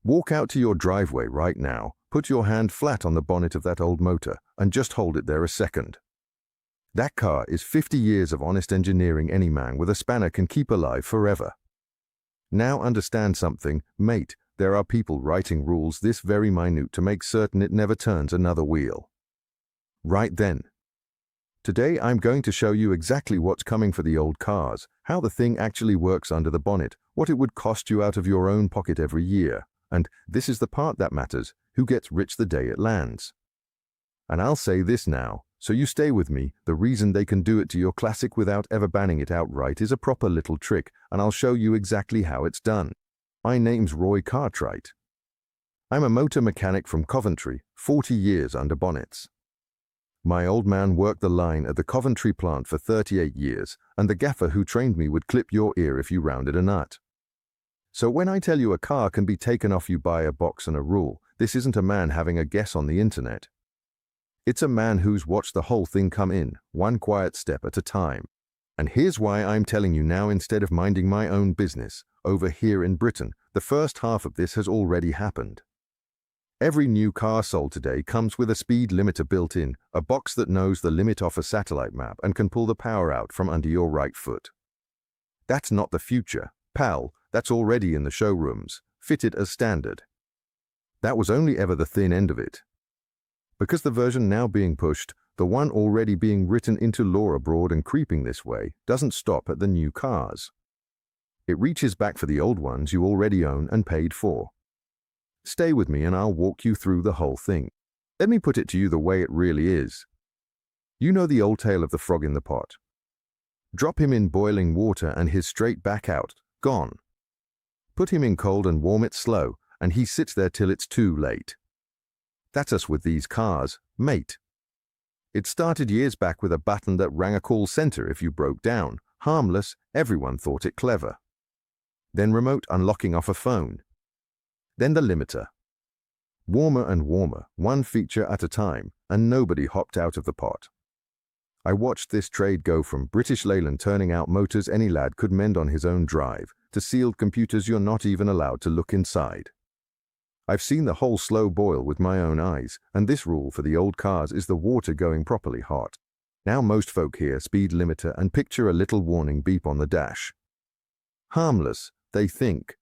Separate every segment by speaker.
Speaker 1: Walk out to your driveway right now, put your hand flat on the bonnet of that old motor, and just hold it there a second. That car is 50 years of honest engineering any man with a spanner can keep alive forever. Now understand something, mate, there are people writing rules this very minute to make certain it never turns another wheel. Right then. Today I'm going to show you exactly what's coming for the old cars, how the thing actually works under the bonnet, what it would cost you out of your own pocket every year, and this is the part that matters, who gets rich the day it lands. And I'll say this now, so you stay with me, the reason they can do it to your classic without ever banning it outright is a proper little trick, and I'll show you exactly how it's done. My name's Roy Cartwright. I'm a motor mechanic from Coventry, 40 years under bonnets. My old man worked the line at the Coventry plant for 38 years, and the gaffer who trained me would clip your ear if you rounded a nut. So when I tell you a car can be taken off you by a box and a rule, this isn't a man having a guess on the internet. It's a man who's watched the whole thing come in, one quiet step at a time. And here's why I'm telling you now instead of minding my own business. Over here in Britain, the first half of this has already happened. Every new car sold today comes with a speed limiter built in, a box that knows the limit off a satellite map and can pull the power out from under your right foot. That's not the future, pal, that's already in the showrooms, fitted as standard. That was only ever the thin end of it. Because the version now being pushed, the one already being written into law abroad and creeping this way, doesn't stop at the new cars. It reaches back for the old ones you already own and paid for. Stay with me and I'll walk you through the whole thing. Let me put it to you the way it really is. You know the old tale of the frog in the pot. Drop him in boiling water and he's straight back out, gone. Put him in cold and warm it slow, and he sits there till it's too late. That's us with these cars, mate. It started years back with a button that rang a call center if you broke down. Harmless, everyone thought it clever. Then remote unlocking off a phone. Then the limiter. Warmer and warmer, one feature at a time, and nobody hopped out of the pot. I watched this trade go from British Leyland turning out motors any lad could mend on his own drive, to sealed computers you're not even allowed to look inside. I've seen the whole slow boil with my own eyes, and this rule for the old cars is the water going properly hot. Now most folk hear speed limiter and picture a little warning beep on the dash. Harmless, they think.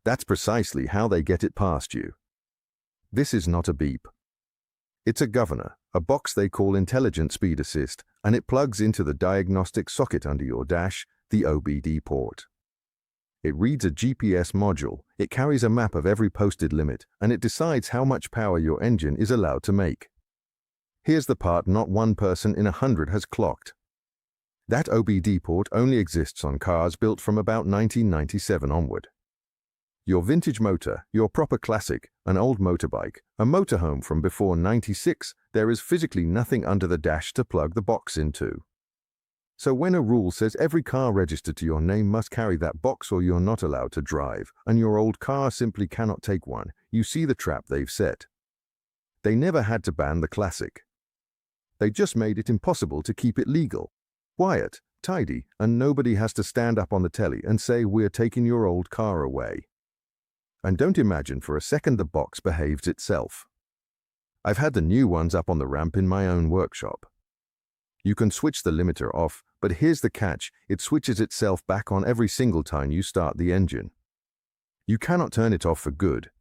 Speaker 1: That's precisely how they get it past you. This is not a beep. It's a governor, a box they call Intelligent Speed Assist, and it plugs into the diagnostic socket under your dash, the OBD port. It reads a GPS module, it carries a map of every posted limit, and it decides how much power your engine is allowed to make. Here's the part not one person in 100 has clocked. That OBD port only exists on cars built from about 1997 onward. Your vintage motor, your proper classic, an old motorbike, a motorhome from before 96, there is physically nothing under the dash to plug the box into. So when a rule says every car registered to your name must carry that box or you're not allowed to drive, and your old car simply cannot take one, you see the trap they've set. They never had to ban the classic. They just made it impossible to keep it legal. Quiet, tidy, and nobody has to stand up on the telly and say we're taking your old car away. And don't imagine for a second the box behaves itself. I've had the new ones up on the ramp in my own workshop. You can switch the limiter off, but here's the catch, it switches itself back on every single time you start the engine. You cannot turn it off for good.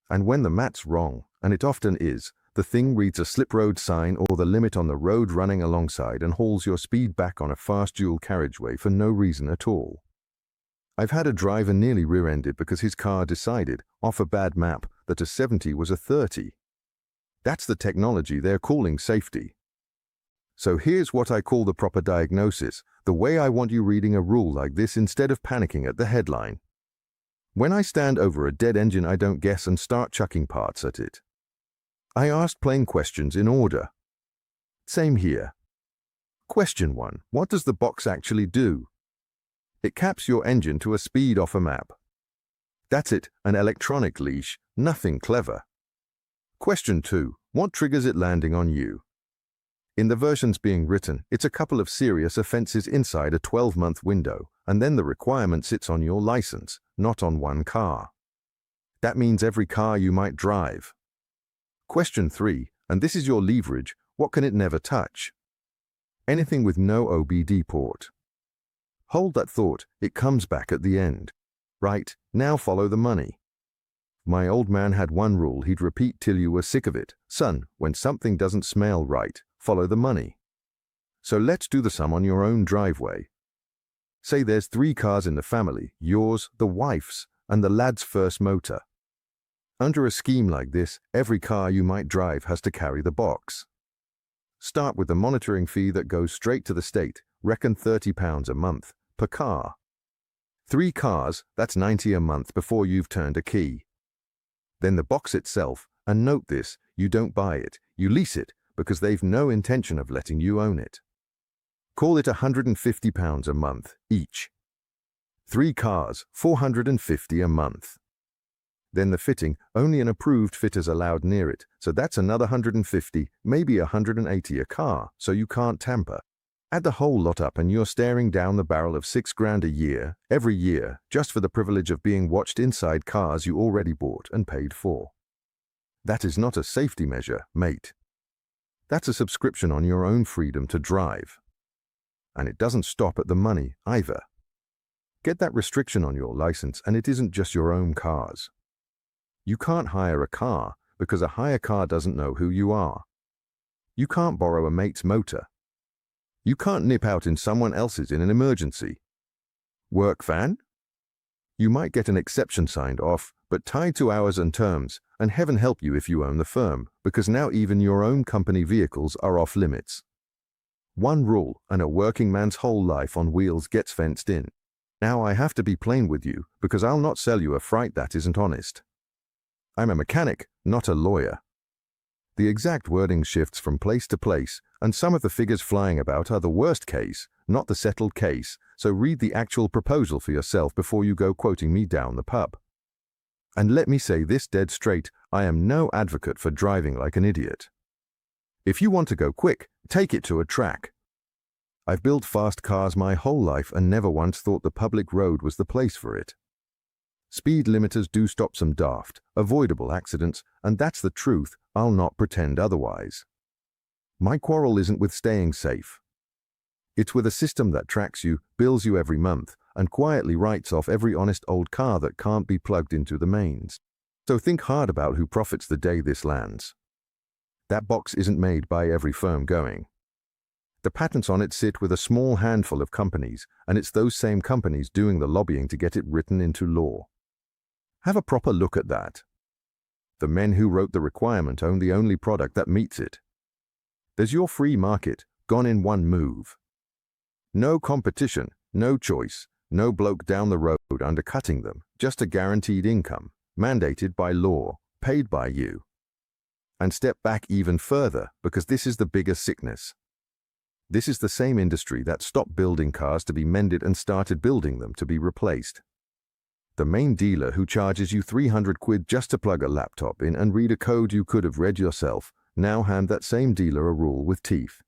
Speaker 1: And when the mat's wrong, and it often is, the thing reads a slip road sign or the limit on the road running alongside and hauls your speed back on a fast dual carriageway for no reason at all. I've had a driver nearly rear-ended because his car decided, off a bad map, that a 70 was a 30. That's the technology they're calling safety. So here's what I call the proper diagnosis, the way I want you reading a rule like this instead of panicking at the headline. When I stand over a dead engine I don't guess and start chucking parts at it. I asked plain questions in order. Same here. Question 1. What does the box actually do? It caps your engine to a speed off a map. That's it, an electronic leash, nothing clever. Question 2. What triggers it landing on you? In the versions being written, it's a couple of serious offenses inside a 12-month window, and then the requirement sits on your license, not on one car. That means every car you might drive. Question 3, and this is your leverage, what can it never touch? Anything with no OBD port. Hold that thought, it comes back at the end. Right, now follow the money. My old man had one rule he'd repeat till you were sick of it. Son, when something doesn't smell right, follow the money. So let's do the sum on your own driveway. Say there's 3 cars in the family, yours, the wife's, and the lad's first motor. Under a scheme like this, every car you might drive has to carry the box. Start with the monitoring fee that goes straight to the state, reckon £30 a month, per car. 3 cars, that's £90 a month before you've turned a key. Then the box itself, and note this, you don't buy it, you lease it, because they've no intention of letting you own it. Call it £150 a month, each. 3 cars, £450 a month. Then the fitting, only an approved fitter's allowed near it, so that's another £150, maybe £180 a car, so you can't tamper. Add the whole lot up and you're staring down the barrel of £6,000 a year, every year, just for the privilege of being watched inside cars you already bought and paid for. That is not a safety measure, mate. That's a subscription on your own freedom to drive. And it doesn't stop at the money, either. Get that restriction on your license and it isn't just your own cars. You can't hire a car because a hire car doesn't know who you are. You can't borrow a mate's motor. You can't nip out in someone else's in an emergency. Work van? You might get an exception signed off, but tied to hours and terms, and heaven help you if you own the firm, because now even your own company vehicles are off limits. One rule, and a working man's whole life on wheels gets fenced in. Now I have to be plain with you, because I'll not sell you a fright that isn't honest. I'm a mechanic, not a lawyer. The exact wording shifts from place to place, and some of the figures flying about are the worst case, not the settled case, so read the actual proposal for yourself before you go quoting me down the pub. And let me say this dead straight, I am no advocate for driving like an idiot. If you want to go quick, take it to a track. I've built fast cars my whole life and never once thought the public road was the place for it. Speed limiters do stop some daft, avoidable accidents, and that's the truth, I'll not pretend otherwise. My quarrel isn't with staying safe. It's with a system that tracks you, bills you every month, and quietly writes off every honest old car that can't be plugged into the mains. So think hard about who profits the day this lands. That box isn't made by every firm going. The patents on it sit with a small handful of companies, and it's those same companies doing the lobbying to get it written into law. Have a proper look at that. The men who wrote the requirement own the only product that meets it. There's your free market, gone in one move. No competition, no choice, no bloke down the road undercutting them, just a guaranteed income, mandated by law, paid by you. And step back even further, because this is the bigger sickness. This is the same industry that stopped building cars to be mended and started building them to be replaced. The main dealer who charges you £300 just to plug a laptop in and read a code you could have read yourself, now hand that same dealer a rule with teeth.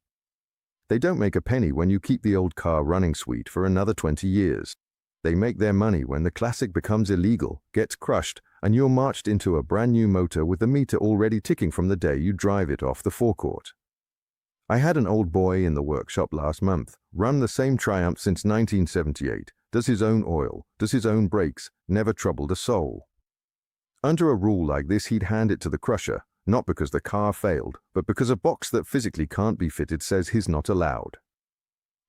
Speaker 1: They don't make a penny when you keep the old car running sweet for another 20 years. They make their money when the classic becomes illegal, gets crushed, and you're marched into a brand new motor with the meter already ticking from the day you drive it off the forecourt. I had an old boy in the workshop last month, run the same Triumph since 1978, does his own oil, does his own brakes, never troubled a soul. Under a rule like this, he'd hand it to the crusher, not because the car failed, but because a box that physically can't be fitted says he's not allowed.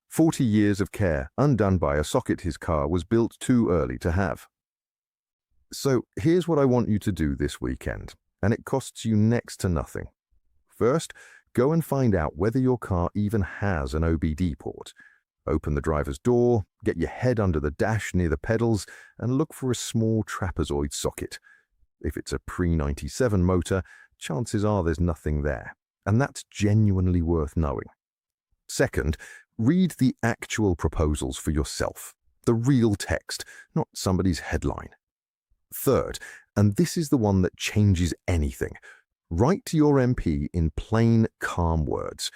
Speaker 1: 40 years of care, undone by a socket his car was built too early to have. So here's what I want you to do this weekend, and it costs you next to nothing. First, go and find out whether your car even has an OBD port. Open the driver's door, get your head under the dash near the pedals, and look for a small trapezoid socket. If it's a pre-97 motor, chances are there's nothing there, and that's genuinely worth knowing. Second, read the actual proposals for yourself, the real text, not somebody's headline. Third, and this is the one that changes anything, write to your MP in plain, calm words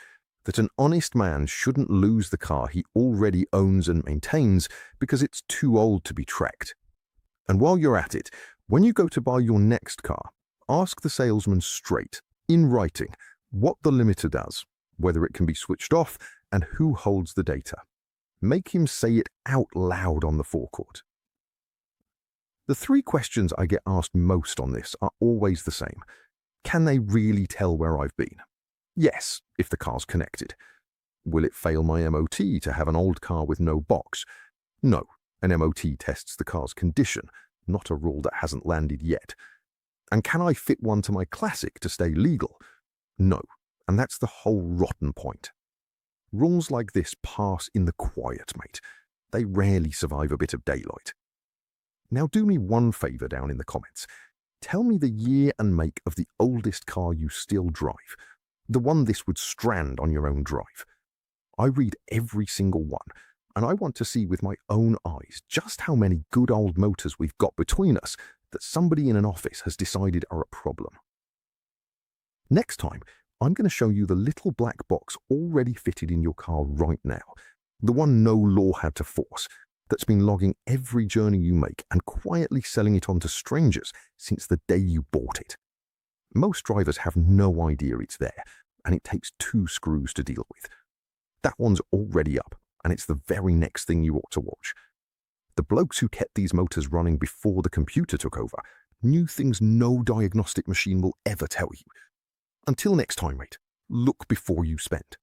Speaker 1: that an honest man shouldn't lose the car he already owns and maintains because it's too old to be tracked. And while you're at it, When you go to buy your next car, ask the salesman straight, in writing, what the limiter does, whether it can be switched off, and who holds the data. Make him say it out loud on the forecourt. The three questions I get asked most on this are always the same. Can they really tell where I've been? Yes, if the car's connected. Will it fail my MOT to have an old car with no box? No, an MOT tests the car's condition, not a rule that hasn't landed yet. And can I fit one to my Classic to stay legal? No, and that's the whole rotten point. Rules like this pass in the quiet, mate. They rarely survive a bit of daylight. Now do me one favour down in the comments. Tell me the year and make of the oldest car you still drive, the one this would strand on your own drive. I read every single one, and I want to see with my own eyes just how many good old motors we've got between us that somebody in an office has decided are a problem. Next time, I'm going to show you the little black box already fitted in your car right now, the one no law had to force, that's been logging every journey you make and quietly selling it on to strangers since the day you bought it. Most drivers have no idea it's there, and it takes 2 screws to deal with. That one's already up, and it's the very next thing you ought to watch. The blokes who kept these motors running before the computer took over knew things no diagnostic machine will ever tell you. Until next time, mate, look before you spend.